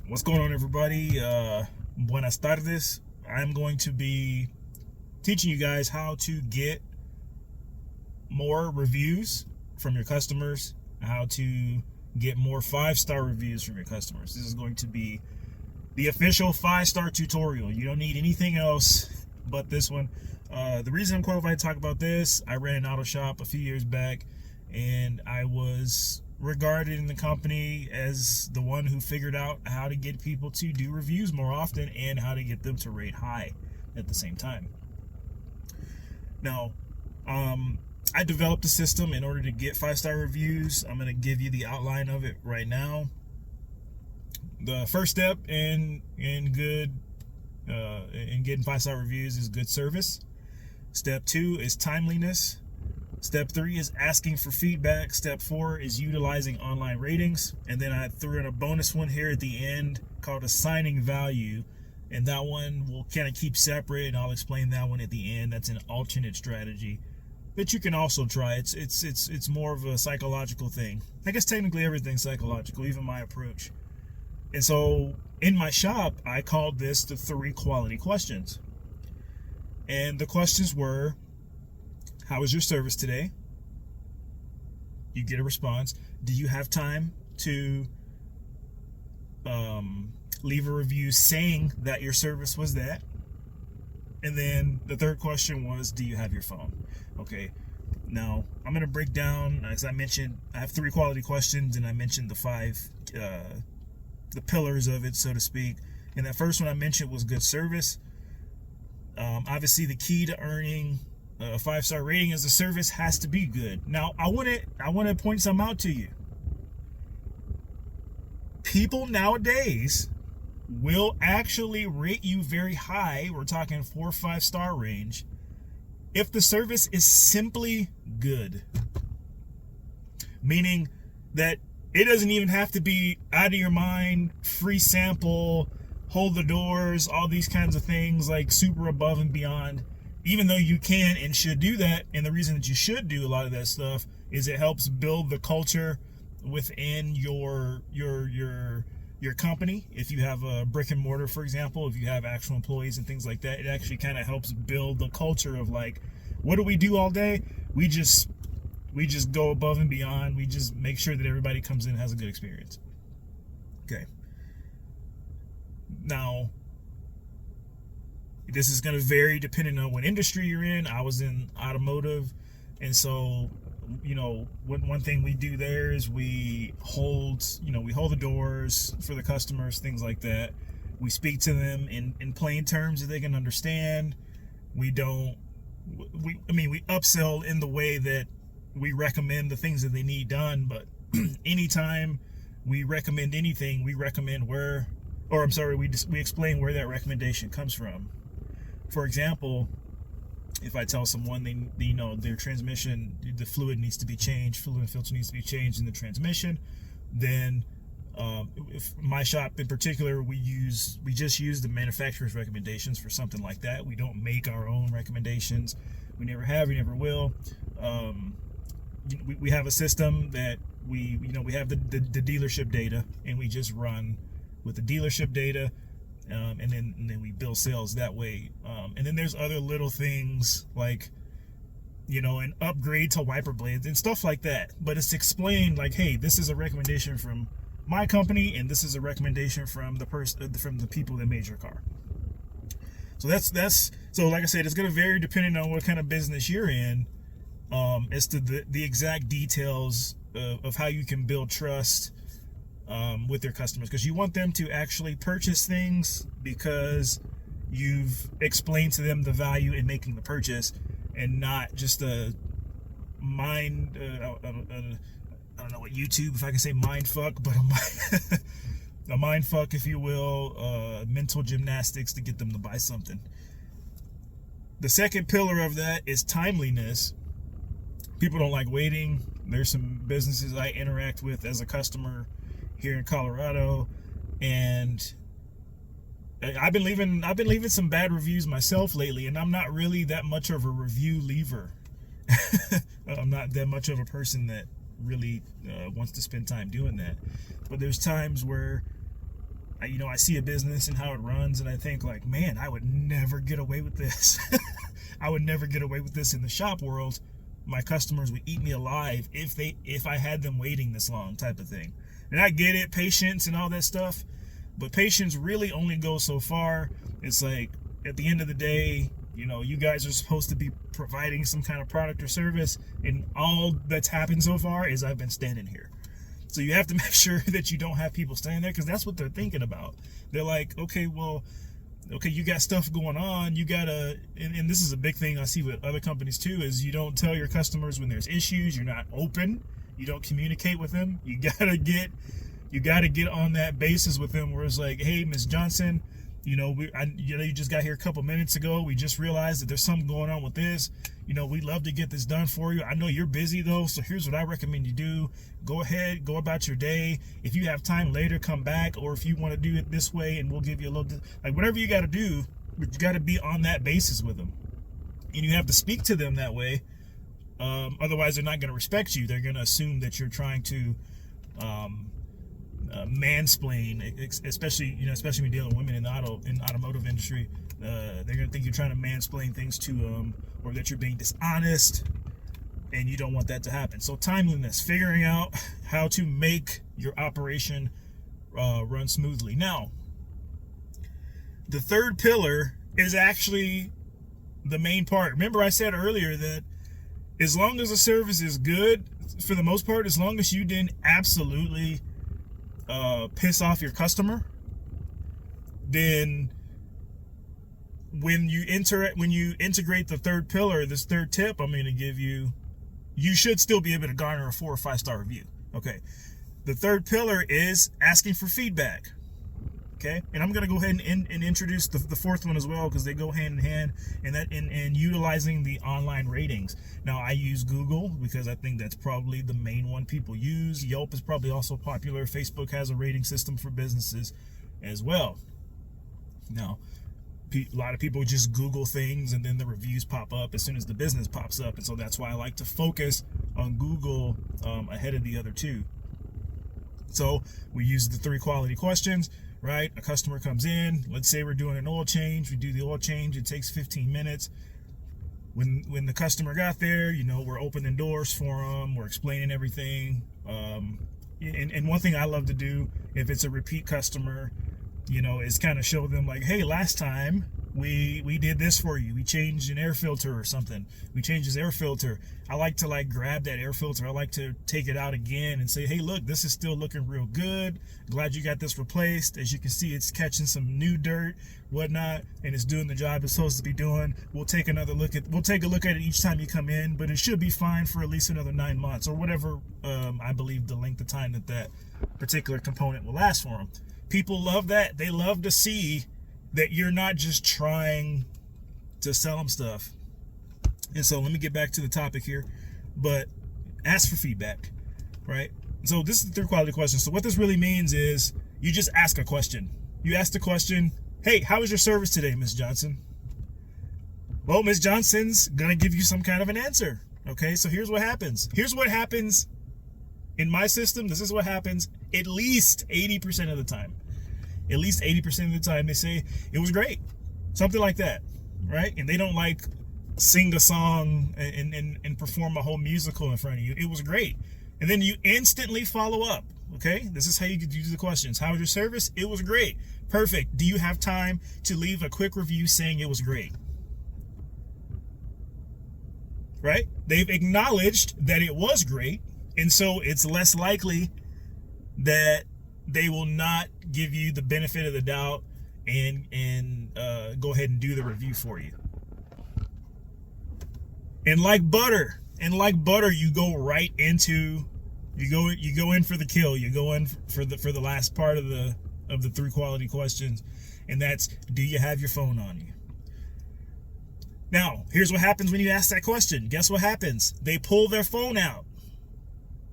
What's going on, everybody? Buenas tardes. I'm going to be teaching you guys how to get more reviews from your customers, how to get more 5-star reviews from your customers. This is going to be the official 5-star tutorial. You don't need anything else but this one. The reason I'm qualified to talk about this, I ran an auto shop a few years back, and I was regarded in the company as the one who figured out how to get people to do reviews more often and how to get them to rate high at the same time. Now, I developed a system in order to get 5-star reviews. I'm going to give you the outline of it right now. The first step in getting 5-star reviews is good service. Step 2 is timeliness. Step 3 is asking for feedback. Step 4 is utilizing online ratings. And then I threw in a bonus one here at the end called assigning value. And that one will kind of keep separate, and I'll explain that one at the end. That's an alternate strategy that you can also try. It's more of a psychological thing. I guess technically everything's psychological, even my approach. And so in my shop, I called this the 3 quality questions. And the questions were: how was your service today? You get a response. Do you have time to leave a review saying that your service was that? And then the third question was, do you have your phone? Okay, now I'm going to break down, as I mentioned, I have 3 quality questions, and I mentioned the 5, the pillars of it, so to speak. And that first one I mentioned was good service. Obviously, the key to earning a 5-star rating is the service has to be good. Now, I want to point something out to you. People nowadays will actually rate you very high. We're talking 4 or 5-star range if the service is simply good. Meaning that it doesn't even have to be out of your mind, free sample, hold the doors, all these kinds of things, like super above and beyond. Even though you can and should do that, and the reason that you should do a lot of that stuff is it helps build the culture within your company. If you have a brick and mortar, for example, if you have actual employees and things like that, it actually kind of helps build the culture of, like, what do we do all day? We just go above and beyond. We just make sure that everybody comes in and has a good experience. Okay. Now, this is going to vary depending on what industry you're in. I was in automotive, and so, one thing we do there is we hold the doors for the customers, things like that. We speak to them in plain terms that they can understand. We upsell in the way that we recommend the things that they need done, but anytime we recommend anything, we explain where that recommendation comes from. For example, if I tell someone their transmission, the fluid needs to be changed, fluid and filter needs to be changed in the transmission, then if my shop in particular, we just use the manufacturer's recommendations for something like that. We don't make our own recommendations. We never have, we never will. We have a system that we have the dealership data, and we just run with the dealership data. And then we bill sales that way. And then there's other little things like, an upgrade to wiper blades and stuff like that. But it's explained like, hey, this is a recommendation from my company, and this is a recommendation from the people that made your car. So so like I said, it's going to vary depending on what kind of business you're in, as to the exact details of how you can build trust with their customers, because you want them to actually purchase things because you've explained to them the value in making the purchase, and not just a mind I don't know what YouTube, if I can say mind fuck, but a mind fuck, if you will, mental gymnastics to get them to buy something. The second pillar of that is timeliness. People don't like waiting. There's some businesses I interact with as a customer here in Colorado, and I've been leaving some bad reviews myself lately, and I'm not really that much of a review leaver. I'm not that much of a person that really wants to spend time doing that. But there's times where I see a business and how it runs, and I think like, man, I would never get away with this. I would never get away with this in the shop world. My customers would eat me alive if I had them waiting this long, type of thing. And I get it, patience and all that stuff, but patience really only goes so far. It's like, at the end of the day, you guys are supposed to be providing some kind of product or service, and all that's happened so far is I've been standing here. So you have to make sure that you don't have people standing there, because that's what they're thinking about. They're like, okay, you got stuff going on. You gotta, and this is a big thing I see with other companies too, is you don't tell your customers when there's issues. You're not open. You don't communicate with them. You gotta get on that basis with them, where it's like, hey, Miss Johnson, you just got here a couple minutes ago. We just realized that there's something going on with this. We'd love to get this done for you. I know you're busy though, so here's what I recommend you do. Go ahead, go about your day. If you have time later, come back, or if you want to do it this way, and we'll give you a little, like, whatever you got to do, but you got to be on that basis with them, and you have to speak to them that way. Otherwise, they're not going to respect you. They're going to assume that you're trying to mansplain, especially when dealing with women in the automotive industry. They're gonna think you're trying to mansplain things to them, or that you're being dishonest, and you don't want that to happen. So timeliness, figuring out how to make your operation run smoothly. Now, the third pillar is actually the main part. Remember, I said earlier that as long as the service is good, for the most part, as long as you didn't absolutely piss off your customer, then when you integrate the third pillar, this third tip I'm going to give you, you should still be able to garner a 4 or 5 star review. Okay, the third pillar is asking for feedback. Okay, and I'm going to go ahead and introduce the fourth one as well, because they go hand in hand, and utilizing the online ratings. Now, I use Google because I think that's probably the main one people use. Yelp is probably also popular. Facebook has a rating system for businesses as well. Now, a lot of people just Google things, and then the reviews pop up as soon as the business pops up, and so that's why I like to focus on Google ahead of the other two. So we use the 3 quality questions. Right, a customer comes in. Let's say we're doing an oil change. We do the oil change. It takes 15 minutes. When the customer got there, we're opening doors for them. We're explaining everything. And one thing I love to do, if it's a repeat customer, is kind of show them like, hey, last time we did this for you. We changed an air filter or something. We changed his air filter. I like to grab that air filter. I like to take it out again and say, hey, look, this is still looking real good. Glad you got this replaced. As you can see, it's catching some new dirt, whatnot, and it's doing the job it's supposed to be doing. We'll take a look at it each time you come in, but it should be fine for at least another 9 months, or whatever I believe the length of time that particular component will last for them. People love that. They love to see that you're not just trying to sell them stuff. And so let me get back to the topic here, but ask for feedback, right? So this is the 3 quality questions. So what this really means is you just ask a question. You ask the question, hey, how was your service today, Miss Johnson? Well, Miss Johnson's gonna give you some kind of an answer. Okay, so here's what happens. Here's what happens in my system. This is what happens at least 80% of the time. At least 80% of the time, they say it was great, something like that, right? And they don't sing a song and perform a whole musical in front of you. It was great. And then you instantly follow up. Okay, this is how you do the questions. How was your service? It was great. Perfect. Do you have time to leave a quick review saying it was great? Right? They've acknowledged that it was great, and so it's less likely that they will not give you the benefit of the doubt and go ahead and do the review for you. And like butter, you go right into, you go in for the kill. You go in for the last part of the 3 quality questions, and that's, do you have your phone on you? Now, here's what happens when you ask that question. Guess what happens? They pull their phone out.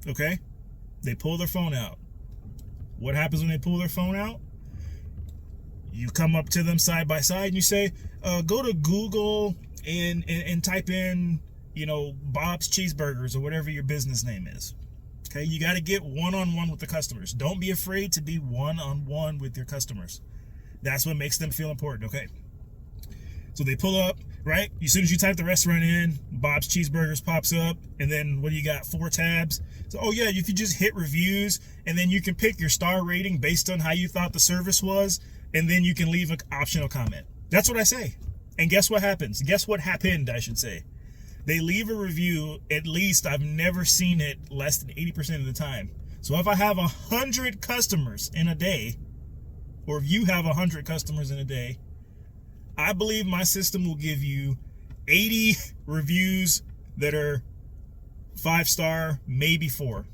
Okay? They pull their phone out. What happens when they pull their phone out? You come up to them side by side and you say, go to Google and type in, Bob's Cheeseburgers or whatever your business name is. Okay, you got to get one-on-one with the customers. Don't be afraid to be one-on-one with your customers. That's what makes them feel important. Okay, so they pull up, right? As soon as you type the restaurant in, Bob's Cheeseburgers pops up, and then what do you got? 4 tabs. So, oh yeah, if you just hit reviews, and then you can pick your star rating based on how you thought the service was, and then you can leave an optional comment. That's what I say. And guess what happens? Guess what happened, I should say. They leave a review, at least I've never seen it less than 80% of the time. So if I have 100 customers in a day, or if you have 100 customers in a day, I believe my system will give you 80 reviews that are 5-star, maybe 4.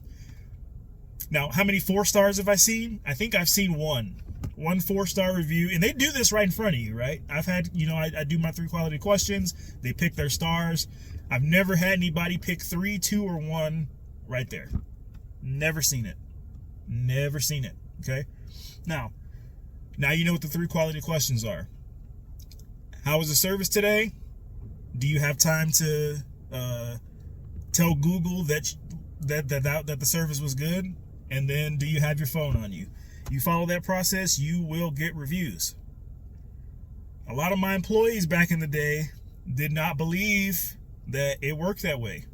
Now, how many 4 stars have I seen? I think I've seen one 4-star review, and they do this right in front of you, right? I've had, I do my 3 quality questions. They pick their stars. I've never had anybody pick 3, 2, or 1 right there. Never seen it. Never seen it. Okay. Now you know what the 3 quality questions are. How was the service today? Do you have time to tell Google that the service was good? And then, do you have your phone on you? You follow that process, you will get reviews. A lot of my employees back in the day did not believe that it worked that way.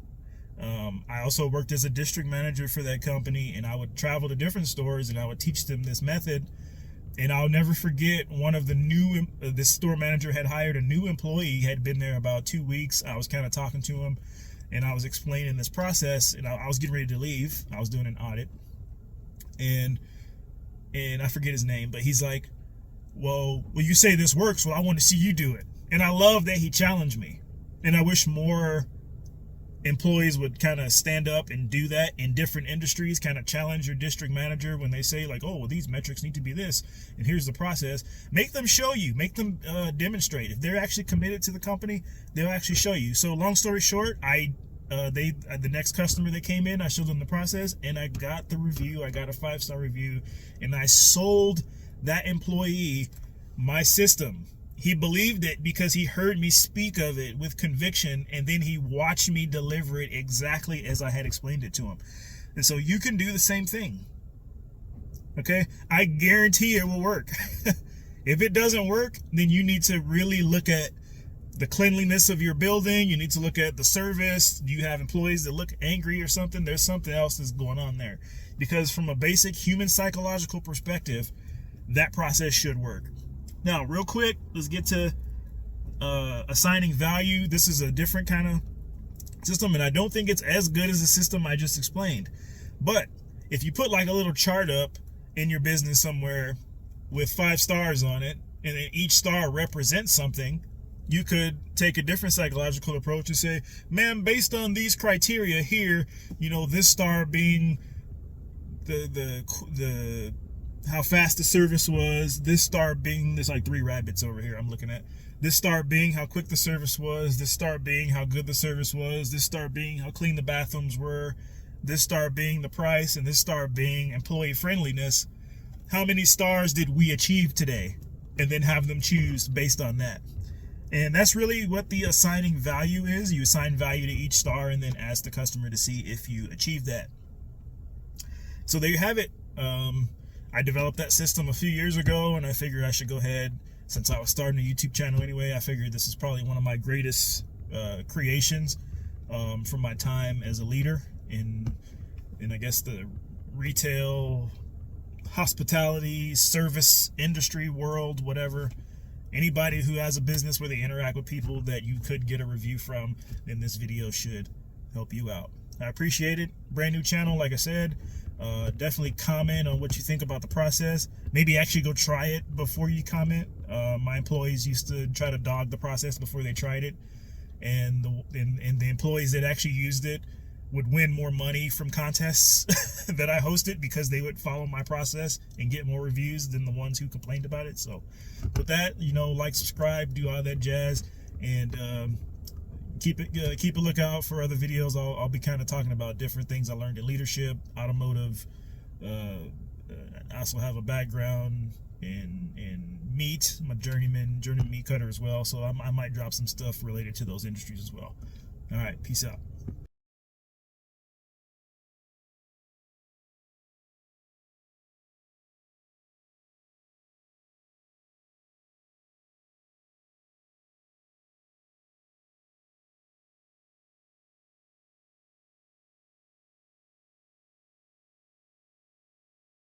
I also worked as a district manager for that company, and I would travel to different stores and I would teach them this method. And I'll never forget, one of the this store manager had hired a new employee, had been there about 2 weeks. I was kind of talking to him and I was explaining this process, and I was getting ready to leave. I was doing an audit, and I forget his name, but he's like, well, you say this works, well, I want to see you do it. And I love that he challenged me. And I wish more employees would kind of stand up and do that in different industries, kind of challenge your district manager when they say like, oh, well, these metrics need to be this, and here's the process. Make them show you, make them demonstrate. If they're actually committed to the company, they'll actually show you. So long story short, the next customer that came in, I showed them the process, and I got the review. I got a 5-star review, and I sold that employee my system. He believed it because he heard me speak of it with conviction, and then he watched me deliver it exactly as I had explained it to him. And so you can do the same thing. Okay? I guarantee it will work. If it doesn't work, then you need to really look at the cleanliness of your building. You need to look at the service. Do you have employees that look angry or something? There's something else that's going on there. Because from a basic human psychological perspective, that process should work. Now, real quick, let's get to assigning value. This is a different kind of system, and I don't think it's as good as the system I just explained. But if you put like a little chart up in your business somewhere with 5 stars on it, and then each star represents something, you could take a different psychological approach and say, man, based on these criteria here, this star being the how fast the service was, this star being, there's like 3 rabbits over here I'm looking at, this star being how quick the service was, this star being how good the service was, this star being how clean the bathrooms were, this star being the price, and this star being employee friendliness. How many stars did we achieve today? And then have them choose based on that. And that's really what the assigning value is. You assign value to each star and then ask the customer to see if you achieve that. So there you have it. I developed that system a few years ago, and I figured I should go ahead, since I was starting a YouTube channel anyway, I figured this is probably one of my greatest creations from my time as a leader in I guess the retail, hospitality, service industry world, whatever. Anybody who has a business where they interact with people that you could get a review from, then this video should help you out. I appreciate it. Brand new channel, like I said. Definitely comment on what you think about the process. Maybe actually go try it before you comment. My employees used to try to dog the process before they tried it, and the employees that actually used it would win more money from contests that I hosted because they would follow my process and get more reviews than the ones who complained about it. So with that, like, subscribe, do all that jazz, and keep a lookout for other videos. I'll be kind of talking about different things I learned in leadership, automotive. I also have a background in meat. I'm a journeyman meat cutter as well, so I might drop some stuff related to those industries as well. All right, peace out.